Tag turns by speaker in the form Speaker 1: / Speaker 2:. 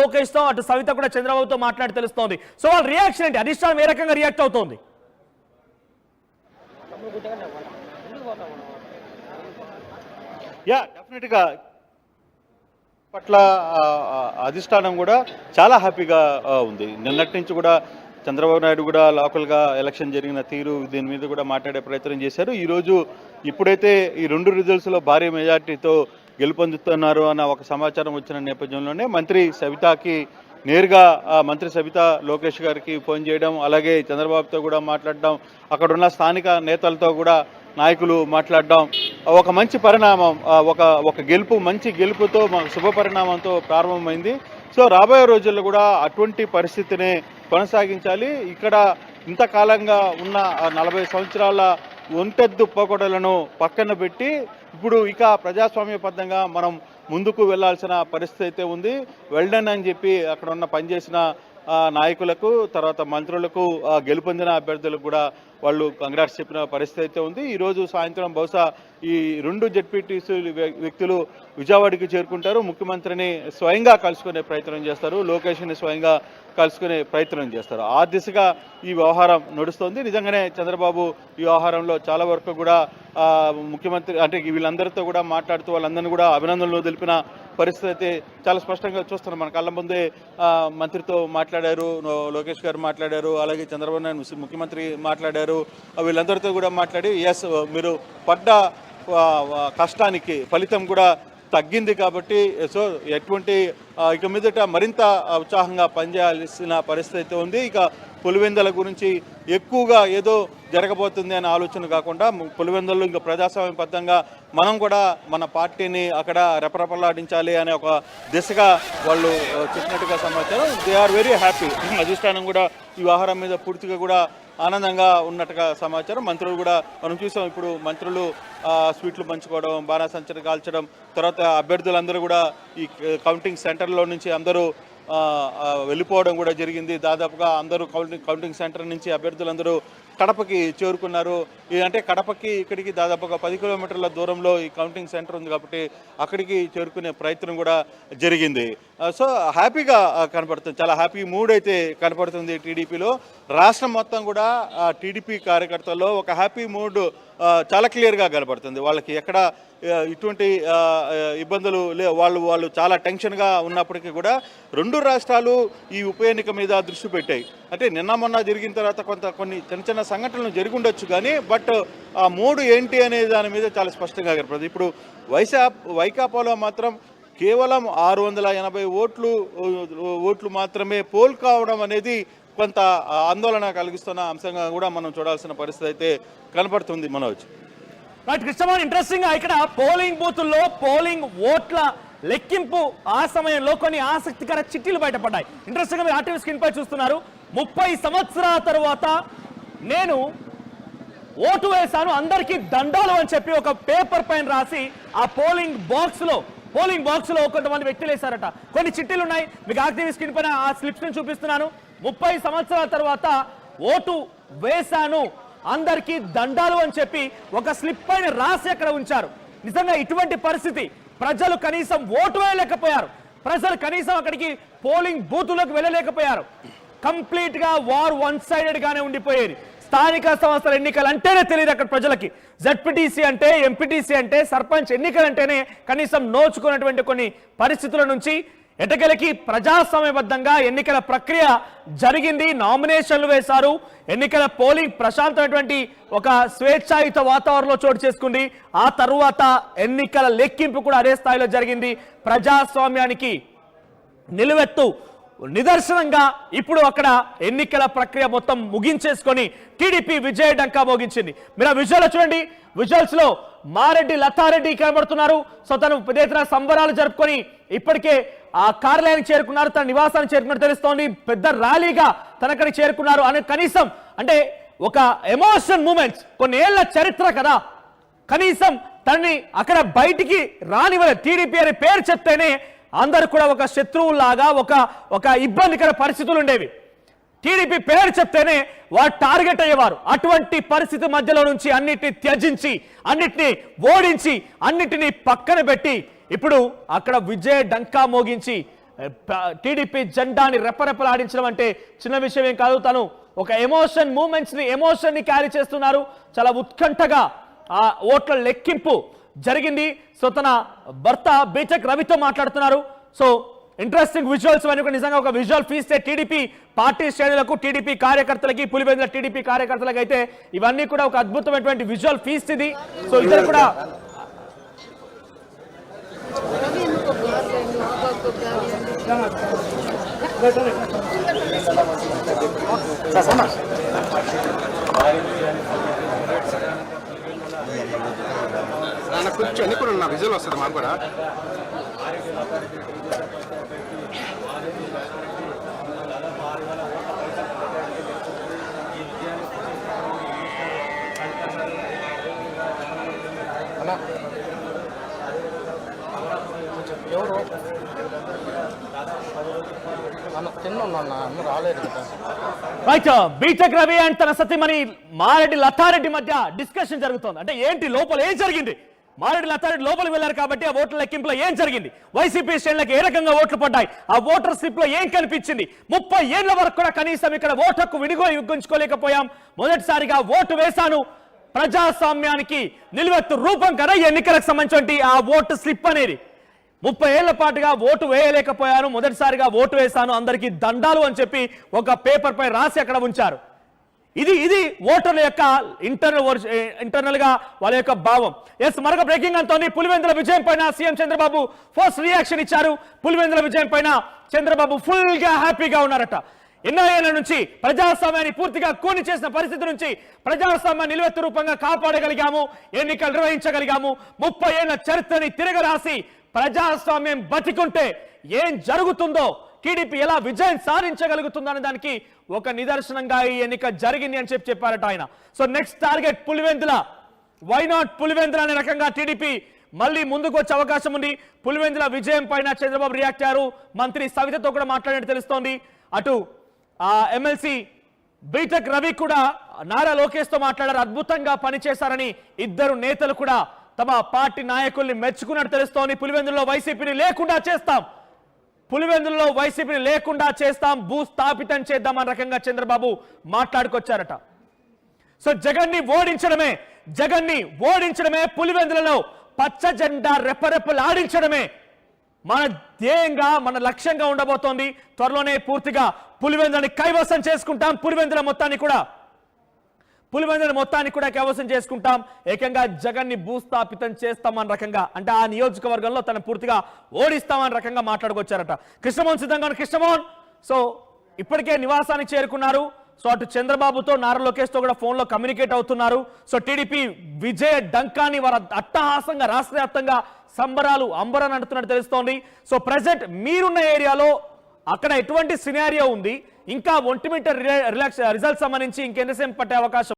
Speaker 1: లోకేష్తో అటు సవిత కూడా చంద్రబాబుతో మాట్లాడి తెలుస్తోంది. సో వాళ్ళ రియాక్షన్ ఏంటి, అధిష్టానం ఏ రకంగా రియాక్ట్ అవుతోంది?
Speaker 2: డెఫినెట్గా పట్ల అధిష్టానం కూడా చాలా హ్యాపీగా ఉంది. నిన్నటి నుంచి కూడా చంద్రబాబు నాయుడు కూడా లోకల్గా ఎలక్షన్ జరిగిన తీరు దీని మీద కూడా మాట్లాడే ప్రయత్నం చేశారు. ఈరోజు ఇప్పుడైతే ఈ 2 రిజల్ట్స్లో భారీ మెజార్టీతో గెలుపొందుతున్నారు అన్న ఒక సమాచారం వచ్చిన నేపథ్యంలోనే మంత్రి సవితాకి నేరుగా మంత్రి సవిత లోకేష్ గారికి ఫోన్ చేయడం, అలాగే చంద్రబాబుతో కూడా మాట్లాడడం, అక్కడున్న స్థానిక నేతలతో కూడా నాయకులు మాట్లాడడం ఒక మంచి పరిణామం, ఒక గెలుపు, మంచి గెలుపుతో శుభ పరిణామంతో ప్రారంభమైంది. సో రాబోయే రోజుల్లో కూడా అటువంటి పరిస్థితిని కొనసాగించాలి. ఇక్కడ ఇంతకాలంగా ఉన్న 40 సంవత్సరాల ఒంటెద్దు పోకడలను పక్కన పెట్టి ఇప్పుడు ఇక ప్రజాస్వామ్యబద్ధంగా మనం ముందుకు వెళ్లాల్సిన పరిస్థితి అయితే ఉంది. వెల్డన్ అని చెప్పి అక్కడ ఉన్న పనిచేసిన నాయకులకు, తర్వాత మంత్రులకు, గెలుపొందిన అభ్యర్థులకు కూడా వాళ్ళు కంగ్రాట్స్ చెప్పిన పరిస్థితి అయితే ఉంది. ఈరోజు సాయంత్రం బహుశా ఈ 2 జెడ్పీటీసీ వ్యక్తులు విజయవాడకి చేరుకుంటారు. ముఖ్యమంత్రిని స్వయంగా కలుసుకునే ప్రయత్నం చేస్తారు, లోకేష్ని స్వయంగా కలుసుకునే ప్రయత్నం చేస్తారు. ఆ దిశగా ఈ వ్యవహారం నడుస్తోంది. నిజంగానే చంద్రబాబు ఈ వ్యవహారంలో చాలా వరకు కూడా ముఖ్యమంత్రి అంటే వీళ్ళందరితో కూడా మాట్లాడుతూ వాళ్ళందరినీ కూడా అభినందనలు తెలిపిన పరిస్థితి అయితే చాలా స్పష్టంగా చూస్తున్నాం. మన కళ్ళ ముందే మంత్రితో మాట్లాడారు, లోకేష్ గారు మాట్లాడారు, అలాగే చంద్రబాబు నాయుడు ముఖ్యమంత్రి మాట్లాడారు. వీళ్ళందరితో కూడా మాట్లాడి ఎస్ మీరు పడ్డ కష్టానికి ఫలితం కూడా తగ్గింది కాబట్టి సో ఎటువంటి ఇక మీదట మరింత ఉత్సాహంగా పనిచేయాల్సిన పరిస్థితి అయితే ఉంది. ఇక పులివెందుల గురించి ఎక్కువగా ఏదో జరగబోతుంది అనే ఆలోచన కాకుండా పులివెందుల్లో ఇంకా ప్రజాస్వామ్యబద్ధంగా మనం కూడా మన పార్టీని అక్కడ రెపరెపలాడించాలి అనే ఒక దిశగా వాళ్ళు చెప్పినట్టుగా సమాచారం. They are very happy. అధిష్టానం కూడా ఈ వ్యవహారం మీద పూర్తిగా కూడా ఆనందంగా ఉన్నట్టుగా సమాచారం. మంత్రులు కూడా మనం చూసాం, ఇప్పుడు మంత్రులు స్వీట్లు పంచుకోవడం, బాణాసంచలు కాల్చడం, తర్వాత అభ్యర్థులందరూ కూడా ఈ కౌంటింగ్ సెంటర్లో నుంచి అందరూ వెళ్ళిపోవడం కూడా జరిగింది. దాదాపుగా అందరూ కౌంటింగ్ సెంటర్ నుంచి అభ్యర్థులందరూ కడపకి చేరుకున్నారు. అంటే కడపకి ఇక్కడికి దాదాపుగా 10 కిలోమీటర్ల దూరంలో ఈ కౌంటింగ్ సెంటర్ ఉంది కాబట్టి అక్కడికి చేరుకునే ప్రయత్నం కూడా జరిగింది. సో హ్యాపీగా కనపడుతుంది, చాలా హ్యాపీ మూడ్ అయితే కనపడుతుంది టీడీపీలో. రాష్ట్రం మొత్తం కూడా టీడీపీ కార్యకర్తల్లో ఒక హ్యాపీ మూడ్ చాలా క్లియర్గా కనపడుతుంది. వాళ్ళకి ఎక్కడ ఇటువంటి ఇబ్బందులు వాళ్ళు చాలా టెన్షన్గా ఉన్నప్పటికీ కూడా 2 రాష్ట్రాలు ఈ ఉప ఎన్నిక మీద దృష్టి పెట్టాయి. అంటే నిన్న మొన్న జరిగిన తర్వాత కొన్ని చిన్న సంఘటనలు జరిగి ఉండొచ్చు కానీ బట్ ఆ మూడు ఏంటి అనే దాని మీద చాలా స్పష్టంగా కనపడుతుంది. ఇప్పుడు వైకాపాలో మాత్రం కేవలం 680 ఓట్లు మాత్రమే పోల్ కావడం అనేది కొంత ఆందోళన కలిగిస్తున్న అంశంగా కూడా మనం చూడాల్సిన పరిస్థితి అయితే కనపడుతుంది. మనోజ్
Speaker 1: కృష్ణమోహన్, ఇంట్రెస్టింగ్ గా ఇక్కడ పోలింగ్ బూతుల్లో పోలింగ్ ఓట్ల లెక్కింపు ఆ సమయంలో కొన్ని ఆసక్తికర చిట్టీలు బయటపడ్డాయి. ఇంట్రెస్టింగ్ గా మీరు ఆర్టీవీ స్క్రీన్ పై చూస్తున్నారు. 30 సంవత్సరాల తర్వాత నేను ఓటు వేశాను, అందరికీ దండాలు అని చెప్పి ఒక పేపర్ పైన రాసి ఆ పోలింగ్ బాక్స్ లో కొంతమంది వ్యక్తులు వేశారట. కొన్ని చిట్టీలు ఉన్నాయి, మీకు ఆర్టీవీ స్క్రీన్ పైన ఆ స్లిప్స్ ని చూపిస్తున్నాను. 30 సంవత్సరాల తర్వాత ఓటు వేశాను, అందరికీ దండాలు అని చెప్పి ఒక స్లిప్ పైన రాసి అక్కడ ఉంచారు. నిజంగా ఇటువంటి పరిస్థితి, ప్రజలు కనీసం ఓటు వేయలేకపోయారు, ప్రజలు కనీసం అక్కడికి పోలింగ్ బూతులకు వెళ్ళలేకపోయారు. కంప్లీట్ గా వార్ వన్ సైడెడ్ గానే ఉండిపోయేది. స్థానిక సంస్థల ఎన్నికలు అంటేనే తెలియదు అక్కడ ప్రజలకి. జెడ్పీటీసీ అంటే, ఎంపీటీసీ అంటే, సర్పంచ్ ఎన్నికలు అంటేనే కనీసం నోచుకున్నటువంటి కొన్ని పరిస్థితుల నుంచి ఎటకెలకి ప్రజాస్వామ్యబద్ధంగా ఎన్నికల ప్రక్రియ జరిగింది. నామినేషన్లు వేశారు, ఎన్నికల పోలింగ్ ప్రశాంతమైనటువంటి ఒక స్వేచ్ఛాయుత వాతావరణంలో చోటు చేసుకుంది. ఆ తరువాత ఎన్నికల లెక్కింపు కూడా అదే స్థాయిలో జరిగింది. ప్రజాస్వామ్యానికి నిలువెత్తు నిదర్శనంగా ఇప్పుడు అక్కడ ఎన్నికల ప్రక్రియ మొత్తం ముగించేసుకొని టీడీపీ విజయ డంకా మోగించింది. మీరు ఆ విజువల్ చూడండి. విజువల్స్ లో మారెడ్డి లతారెడ్డి కనబడుతున్నారు. సో తను పెద్ద ఎత్తున సంబరాలు జరుపుకొని ఇప్పటికే ఆ కార్యాలయానికి చేరుకున్నారు, తన నివాసానికి చేరుకున్నట్టు తెలుస్తోంది. పెద్ద ర్యాలీగా తనక్కడికి చేరుకున్నారు అని కనీసం అంటే ఒక ఎమోషన్ మూమెంట్స్, కొన్ని ఏళ్ల చరిత్ర కదా, కనీసం తనని అక్కడ బయటికి రానివ్వలేదు. టీడీపీ అనే పేరు చెప్తేనే అందరు కూడా ఒక శత్రువులాగా ఒక ఇబ్బందికర పరిస్థితులు ఉండేవి. టీడీపీ పేరు చెప్తేనే వారు టార్గెట్ అయ్యేవారు. అటువంటి పరిస్థితి మధ్యలో నుంచి అన్నిటిని త్యజించి, అన్నిటిని ఓడించి, అన్నిటినీ పక్కన పెట్టి ఇప్పుడు అక్కడ విజయ డంకా మోగించి టీడీపీ జెండాని రెప్పరెప్పలాడించడం అంటే చిన్న విషయం ఏం కాదు. తను ఒక ఎమోషన్ ని క్యారీ చేస్తున్నారు. చాలా ఉత్కంఠగా ఆ ఓట్ల లెక్కింపు జరిగింది. సో తన భర్త బీటెక్ రవితో మాట్లాడుతున్నారు. సో ఇంట్రెస్టింగ్ విజువల్స్ అన్ని కూడా నిజంగా ఒక విజువల్ ఫీస్ట్. టీడీపీ పార్టీ శ్రేణులకు, టీడీపీ కార్యకర్తలకి, పులివెందుల టీడీపీ కార్యకర్తలకు అయితే ఇవన్నీ కూడా ఒక అద్భుతమైనటువంటి విజువల్ ఫీస్ట్ ఇది. సో ఇద్దరు కూడా
Speaker 3: కొంచెం ఎన్ని కూడా నా విజువల్ వస్తుంది మాకు కూడా. ఎవరు రాలేదు కదా.
Speaker 1: రైట్, బీటెక్ రవి అండ్ తన సతీమణి మారెడ్డి లతారెడ్డి మధ్య డిస్కషన్ జరుగుతోంది. అంటే ఏంటి లోపల ఏం జరిగింది? మారెడ్డి లతారెడ్డి లోపలికి వెళ్లారు కాబట్టి ఆ ఓట్ల లెక్కింపులో ఏం జరిగింది, వైసీపీ శ్రేణులకు ఏ రకంగా ఓట్లు పడ్డాయి, ఆ ఓటర్ స్లిప్ లో ఏం కనిపించింది, 30 ఏళ్ల వరకు కూడా కనీసం ఇక్కడ ఓటు హక్కు వినియోగించుకోలేకపోయాం, మొదటిసారిగా ఓటు వేశాను, ప్రజాస్వామ్యానికి నిలువెత్తు రూపం కదా ఎన్నికలకు సంబంధించి ఆ ఓటు స్లిప్ అనేది. 30 ఏళ్ల పాటుగా ఓటు వేయలేకపోయాను, మొదటిసారిగా ఓటు వేశాను, అందరికీ దండాలు అని చెప్పి ఒక పేపర్ పై రాసి అక్కడ ఉంచారు. ఇది ఓటర్ల యొక్క ఇంటర్నల్ గా వాళ్ళ యొక్క భావం. ఎస్, మరొక బ్రేకింగ్ అంతోని పులివెందుల విజయం పైన సీఎం చంద్రబాబు ఫస్ట్ రియాక్షన్ ఇచ్చారు. పులివెందుల విజయం పైన చంద్రబాబు ఫుల్ గా హ్యాపీగా ఉన్నారట. ఎన్నో ఏళ్ల నుంచి ప్రజాస్వామ్యాన్ని పూర్తిగా కూని చేసిన పరిస్థితి నుంచి ప్రజాస్వామ్యాన్ని నిలువెత్తు రూపంగా కాపాడగలిగాము, ఎన్నికలు నిర్వహించగలిగాము, 30 ఏళ్ల చరిత్రని తిరగరాసి ప్రజాస్వామ్యం బతికుంటే ఏం జరుగుతుందో, టీడీపీ ఎలా విజయం సాధించగలుగుతుందనే దానికి ఒక నిదర్శనంగా ఈ ఎన్నిక జరిగింది అని చెప్పారట ఆయన. So next target Pulivendula, why not Pulivendula అనే రకంగా టీడీపీ మళ్ళీ ముందుకు వచ్చే అవకాశం ఉంది. పులివెందుల విజయం పైన చంద్రబాబు రియాక్ట్ అయ్యారు. మంత్రి సవితతో కూడా మాట్లాడినట్టు తెలుస్తోంది. అటు ఎమ్మెల్సీ బీటెక్ రవి కూడా నారా లోకేష్ తో మాట్లాడారు. అద్భుతంగా పనిచేశారని ఇద్దరు నేతలు కూడా తమ పార్టీ నాయకుల్ని మెచ్చుకున్నట్టు తెలుస్తోంది. పులివెందులలో వైసీపీని లేకుండా చేస్తాం, పులివెందులలో వైసీపీని లేకుండా చేస్తాం, భూస్థాపితం చేద్దాం అన్న రకంగా చంద్రబాబు మాట్లాడుకొచ్చారట. సో జగన్ని ఓడించడమే పులివెందులలో పచ్చ జెండా రెప్పరెప్పలాడించడమే మన ధ్యేయంగా, మన లక్ష్యంగా ఉండబోతోంది. త్వరలోనే పూర్తిగా పులివెందులని కైవసం చేసుకుంటాం, పులివెందుల మొత్తాన్ని కూడా కైవసం చేసుకుంటాం, ఏకంగా జగన్ని భూస్థాపితం చేస్తామన్న రకంగా, అంటే ఆ నియోజకవర్గంలో తను పూర్తిగా ఓడిస్తామన్న రకంగా మాట్లాడుకొచ్చారట. కృష్ణమోహన్ సిద్ధంగా కృష్ణమోహన్ సో ఇప్పటికే నివాసానికి చేరుకున్నారు. సో అటు చంద్రబాబుతో నారా లోకేష్ తో కూడా ఫోన్ లో కమ్యూనికేట్ అవుతున్నారు. సో టీడీపీ విజయ డంకాన్ని వారు అట్టహాసంగా రాష్ట్ర వ్యాప్తంగా సంబరాలు అంబరాన్ని నడుతున్నట్టు తెలుస్తోంది. సో ప్రెసెంట్ మీరున్న ఏరియాలో అక్కడ ఎటువంటి సినారియో ఉంది, ఇంకా ఒంటిమిట్ట రిజల్ట్స్ సంబంధించి ఇంకెంతసేపు పట్టే అవకాశం